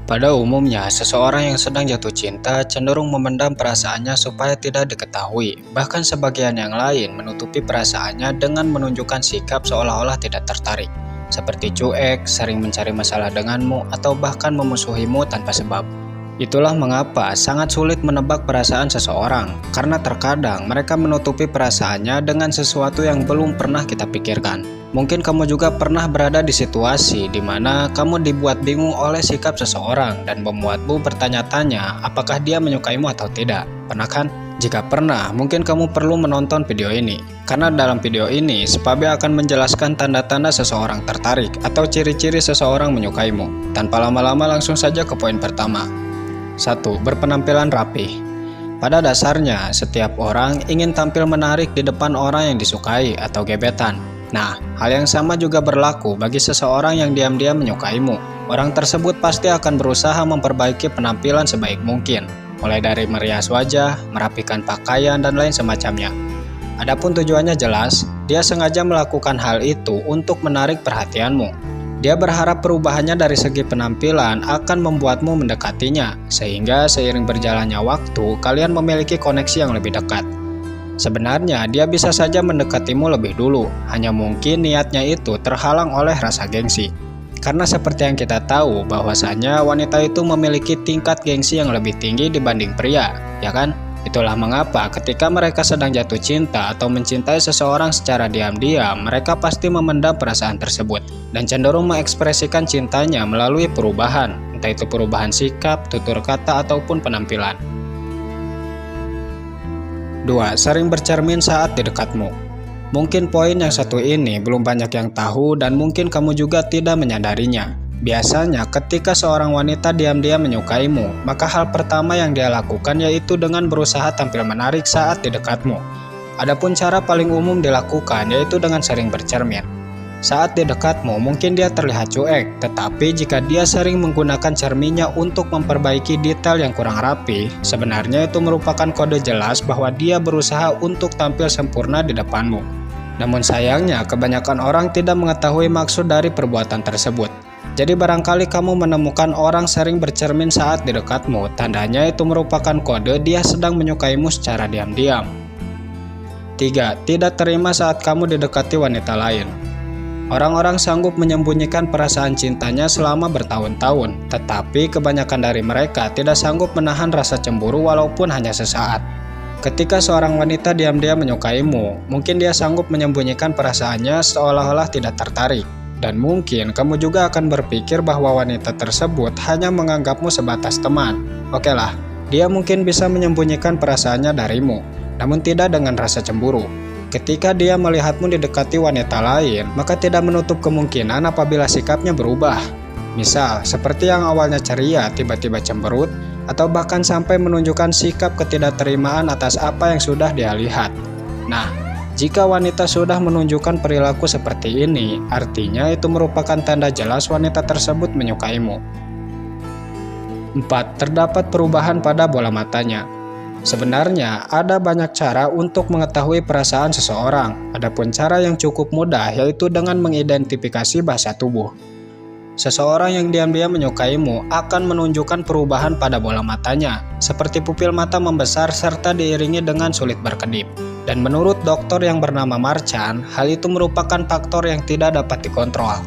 Pada umumnya, seseorang yang sedang jatuh cinta cenderung memendam perasaannya supaya tidak diketahui. Bahkan sebagian yang lain menutupi perasaannya dengan menunjukkan sikap seolah-olah tidak tertarik. Seperti cuek, sering mencari masalah denganmu, atau bahkan memusuhimu tanpa sebab. Itulah mengapa sangat sulit menebak perasaan seseorang, karena terkadang mereka menutupi perasaannya dengan sesuatu yang belum pernah kita pikirkan. Mungkin kamu juga pernah berada di situasi di mana kamu dibuat bingung oleh sikap seseorang dan membuatmu bertanya-tanya apakah dia menyukaimu atau tidak. Pernah kan? Jika pernah, mungkin kamu perlu menonton video ini. Karena dalam video ini, Spabe akan menjelaskan tanda-tanda seseorang tertarik atau ciri-ciri seseorang menyukaimu. Tanpa lama-lama langsung saja ke poin pertama. 1. Berpenampilan rapih. Pada dasarnya, setiap orang ingin tampil menarik di depan orang yang disukai atau gebetan. Nah, hal yang sama juga berlaku bagi seseorang yang diam-diam menyukaimu. Orang tersebut pasti akan berusaha memperbaiki penampilan sebaik mungkin, mulai dari merias wajah, merapikan pakaian, dan lain semacamnya. Adapun tujuannya jelas, dia sengaja melakukan hal itu untuk menarik perhatianmu. Dia berharap perubahannya dari segi penampilan akan membuatmu mendekatinya, sehingga seiring berjalannya waktu, kalian memiliki koneksi yang lebih dekat. Sebenarnya dia bisa saja mendekatimu lebih dulu, hanya mungkin niatnya itu terhalang oleh rasa gengsi. Karena seperti yang kita tahu bahwasanya wanita itu memiliki tingkat gengsi yang lebih tinggi dibanding pria, ya kan? Itulah mengapa ketika mereka sedang jatuh cinta atau mencintai seseorang secara diam-diam, mereka pasti memendam perasaan tersebut dan cenderung mengekspresikan cintanya melalui perubahan, entah itu perubahan sikap, tutur kata, ataupun penampilan. 2. Sering bercermin saat di dekatmu. Mungkin poin yang satu ini belum banyak yang tahu dan mungkin kamu juga tidak menyadarinya. Biasanya ketika seorang wanita diam-diam menyukaimu, maka hal pertama yang dia lakukan yaitu dengan berusaha tampil menarik saat di dekatmu. Adapun cara paling umum dilakukan yaitu dengan sering bercermin. Saat di dekatmu mungkin dia terlihat cuek, tetapi jika dia sering menggunakan cerminnya untuk memperbaiki detail yang kurang rapi, sebenarnya itu merupakan kode jelas bahwa dia berusaha untuk tampil sempurna di depanmu. Namun sayangnya, kebanyakan orang tidak mengetahui maksud dari perbuatan tersebut. Jadi barangkali kamu menemukan orang sering bercermin saat di dekatmu, tandanya itu merupakan kode dia sedang menyukaimu secara diam-diam. 3. Tidak terima saat kamu didekati wanita lain. Orang-orang sanggup menyembunyikan perasaan cintanya selama bertahun-tahun, tetapi kebanyakan dari mereka tidak sanggup menahan rasa cemburu walaupun hanya sesaat. Ketika seorang wanita diam-diam menyukaimu, mungkin dia sanggup menyembunyikan perasaannya seolah-olah tidak tertarik. Dan mungkin kamu juga akan berpikir bahwa wanita tersebut hanya menganggapmu sebatas teman. Oke lah, dia mungkin bisa menyembunyikan perasaannya darimu, namun tidak dengan rasa cemburu. Ketika dia melihatmu didekati wanita lain, maka tidak menutup kemungkinan apabila sikapnya berubah. Misal, seperti yang awalnya ceria, tiba-tiba cemberut, atau bahkan sampai menunjukkan sikap ketidakterimaan atas apa yang sudah dia lihat. Nah, jika wanita sudah menunjukkan perilaku seperti ini, artinya itu merupakan tanda jelas wanita tersebut menyukaimu. 4. Terdapat perubahan pada bola matanya. Sebenarnya, ada banyak cara untuk mengetahui perasaan seseorang. Adapun cara yang cukup mudah yaitu dengan mengidentifikasi bahasa tubuh. Seseorang yang diam-diam menyukaimu akan menunjukkan perubahan pada bola matanya, seperti pupil mata membesar serta diiringi dengan sulit berkedip. Dan menurut dokter yang bernama Marchand, hal itu merupakan faktor yang tidak dapat dikontrol.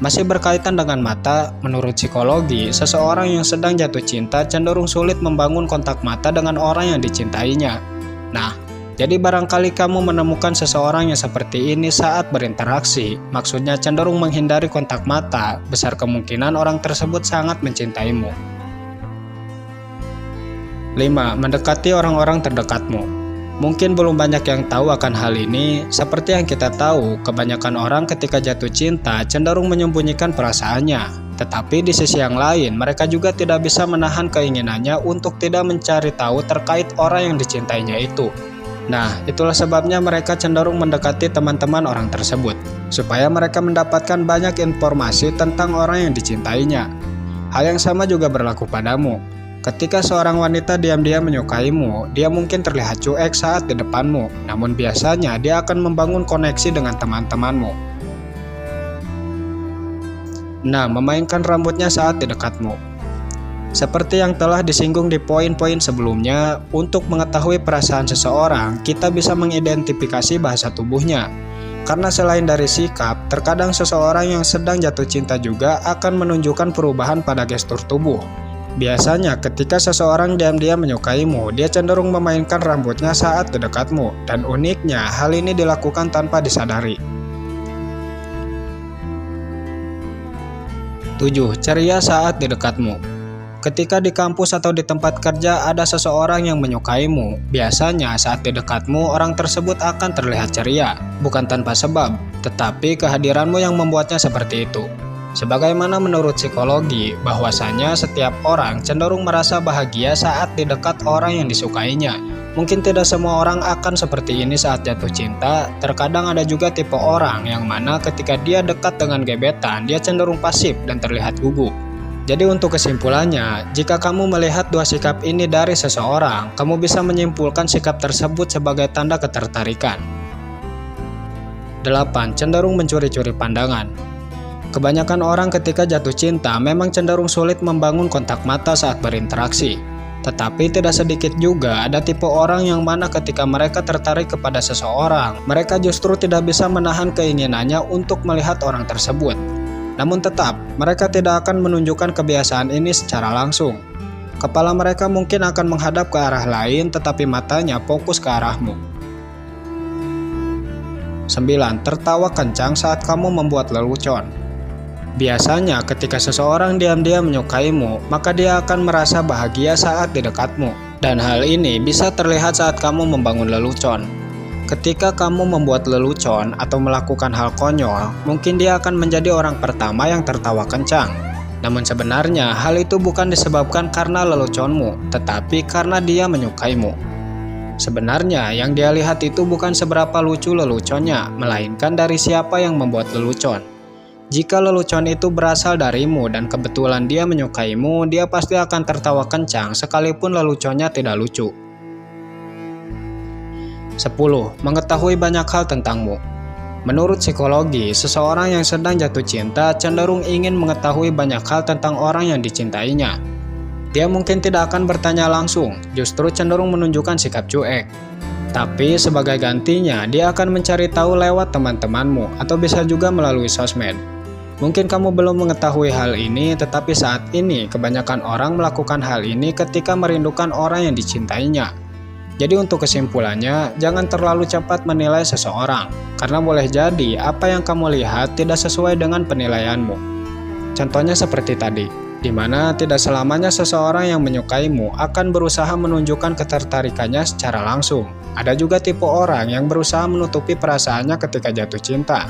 Masih berkaitan dengan mata, menurut psikologi, seseorang yang sedang jatuh cinta cenderung sulit membangun kontak mata dengan orang yang dicintainya. Nah, jadi barangkali kamu menemukan seseorang yang seperti ini saat berinteraksi, maksudnya cenderung menghindari kontak mata, besar kemungkinan orang tersebut sangat mencintaimu. 5. Mendekati orang-orang terdekatmu. Mungkin belum banyak yang tahu akan hal ini. Seperti yang kita tahu, kebanyakan orang ketika jatuh cinta cenderung menyembunyikan perasaannya. Tetapi di sisi yang lain, mereka juga tidak bisa menahan keinginannya untuk tidak mencari tahu terkait orang yang dicintainya itu. Nah, itulah sebabnya mereka cenderung mendekati teman-teman orang tersebut, supaya mereka mendapatkan banyak informasi tentang orang yang dicintainya. Hal yang sama juga berlaku padamu. Ketika seorang wanita diam-diam menyukaimu, dia mungkin terlihat cuek saat di depanmu, namun biasanya dia akan membangun koneksi dengan teman-temanmu. Nah, memainkan rambutnya saat di dekatmu. Seperti yang telah disinggung di poin-poin sebelumnya, untuk mengetahui perasaan seseorang, kita bisa mengidentifikasi bahasa tubuhnya. Karena selain dari sikap, terkadang seseorang yang sedang jatuh cinta juga akan menunjukkan perubahan pada gestur tubuh. Biasanya ketika seseorang diam-diam menyukaimu, dia cenderung memainkan rambutnya saat di dekatmu, dan uniknya hal ini dilakukan tanpa disadari. 7. Ceria saat di dekatmu. Ketika di kampus atau di tempat kerja ada seseorang yang menyukaimu, biasanya saat di dekatmu orang tersebut akan terlihat ceria, bukan tanpa sebab, tetapi kehadiranmu yang membuatnya seperti itu. Sebagaimana menurut psikologi, bahwasanya setiap orang cenderung merasa bahagia saat di dekat orang yang disukainya. Mungkin tidak semua orang akan seperti ini saat jatuh cinta, terkadang ada juga tipe orang yang mana ketika dia dekat dengan gebetan, dia cenderung pasif dan terlihat gugup. Jadi untuk kesimpulannya, jika kamu melihat dua sikap ini dari seseorang, kamu bisa menyimpulkan sikap tersebut sebagai tanda ketertarikan. 8. Cenderung mencuri-curi pandangan. Kebanyakan orang ketika jatuh cinta memang cenderung sulit membangun kontak mata saat berinteraksi. Tetapi tidak sedikit juga ada tipe orang yang mana ketika mereka tertarik kepada seseorang, mereka justru tidak bisa menahan keinginannya untuk melihat orang tersebut. Namun tetap, mereka tidak akan menunjukkan kebiasaan ini secara langsung. Kepala mereka mungkin akan menghadap ke arah lain, tetapi matanya fokus ke arahmu. 9. Tertawa kencang saat kamu membuat lelucon. Biasanya ketika seseorang diam-diam menyukaimu, maka dia akan merasa bahagia saat di dekatmu. Dan hal ini bisa terlihat saat kamu membangun lelucon. Ketika kamu membuat lelucon atau melakukan hal konyol, mungkin dia akan menjadi orang pertama yang tertawa kencang. Namun sebenarnya hal itu bukan disebabkan karena leluconmu, tetapi karena dia menyukaimu. Sebenarnya yang dia lihat itu bukan seberapa lucu leluconnya, melainkan dari siapa yang membuat lelucon. Jika lelucon itu berasal darimu dan kebetulan dia menyukaimu, dia pasti akan tertawa kencang sekalipun leluconnya tidak lucu. 10. Mengetahui banyak hal tentangmu. Menurut psikologi, seseorang yang sedang jatuh cinta cenderung ingin mengetahui banyak hal tentang orang yang dicintainya. Dia mungkin tidak akan bertanya langsung, justru cenderung menunjukkan sikap cuek. Tapi sebagai gantinya, dia akan mencari tahu lewat teman-temanmu atau bisa juga melalui sosmed. Mungkin kamu belum mengetahui hal ini, tetapi saat ini kebanyakan orang melakukan hal ini ketika merindukan orang yang dicintainya. Jadi untuk kesimpulannya, jangan terlalu cepat menilai seseorang, karena boleh jadi apa yang kamu lihat tidak sesuai dengan penilaianmu. Contohnya seperti tadi, di mana tidak selamanya seseorang yang menyukaimu akan berusaha menunjukkan ketertarikannya secara langsung. Ada juga tipe orang yang berusaha menutupi perasaannya ketika jatuh cinta.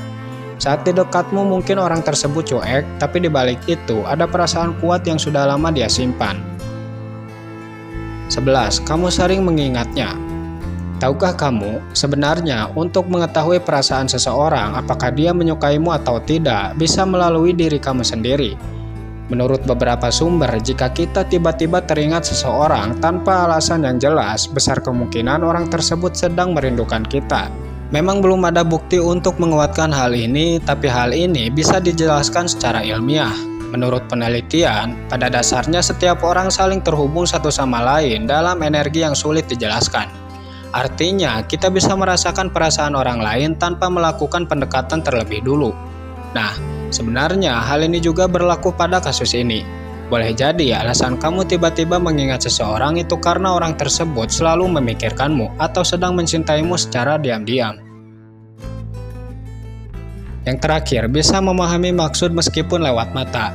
Saat di dekatmu mungkin orang tersebut cuek, tapi di balik itu ada perasaan kuat yang sudah lama dia simpan. 11. Kamu sering mengingatnya. Tahukah kamu, sebenarnya untuk mengetahui perasaan seseorang apakah dia menyukaimu atau tidak bisa melalui diri kamu sendiri. Menurut beberapa sumber, jika kita tiba-tiba teringat seseorang tanpa alasan yang jelas, besar kemungkinan orang tersebut sedang merindukan kita. Memang belum ada bukti untuk menguatkan hal ini, tapi hal ini bisa dijelaskan secara ilmiah. Menurut penelitian, pada dasarnya setiap orang saling terhubung satu sama lain dalam energi yang sulit dijelaskan. Artinya, kita bisa merasakan perasaan orang lain tanpa melakukan pendekatan terlebih dulu. Nah, sebenarnya hal ini juga berlaku pada kasus ini. Boleh jadi alasan kamu tiba-tiba mengingat seseorang itu karena orang tersebut selalu memikirkanmu atau sedang mencintaimu secara diam-diam. Yang terakhir, bisa memahami maksud meskipun lewat mata.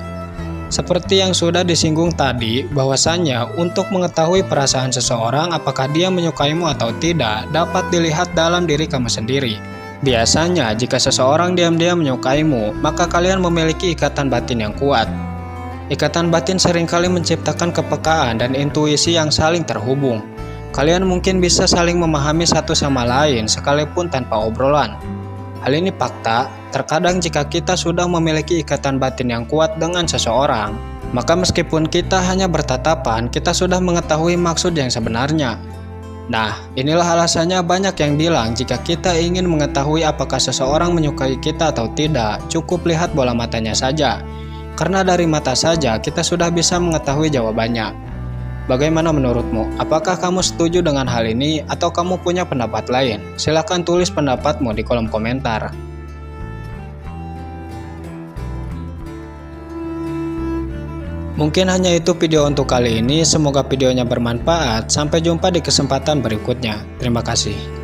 Seperti yang sudah disinggung tadi, bahwasannya untuk mengetahui perasaan seseorang apakah dia menyukaimu atau tidak dapat dilihat dalam diri kamu sendiri. Biasanya, jika seseorang diam-diam menyukaimu, maka kalian memiliki ikatan batin yang kuat. Ikatan batin seringkali menciptakan kepekaan dan intuisi yang saling terhubung. Kalian mungkin bisa saling memahami satu sama lain sekalipun tanpa obrolan. Hal ini fakta, terkadang jika kita sudah memiliki ikatan batin yang kuat dengan seseorang, maka meskipun kita hanya bertatapan, kita sudah mengetahui maksud yang sebenarnya. Nah, inilah alasannya banyak yang bilang jika kita ingin mengetahui apakah seseorang menyukai kita atau tidak, cukup lihat bola matanya saja. Karena dari mata saja kita sudah bisa mengetahui jawabannya. Bagaimana menurutmu? Apakah kamu setuju dengan hal ini atau kamu punya pendapat lain? Silahkan tulis pendapatmu di kolom komentar. Mungkin hanya itu video untuk kali ini. Semoga videonya bermanfaat. Sampai jumpa di kesempatan berikutnya. Terima kasih.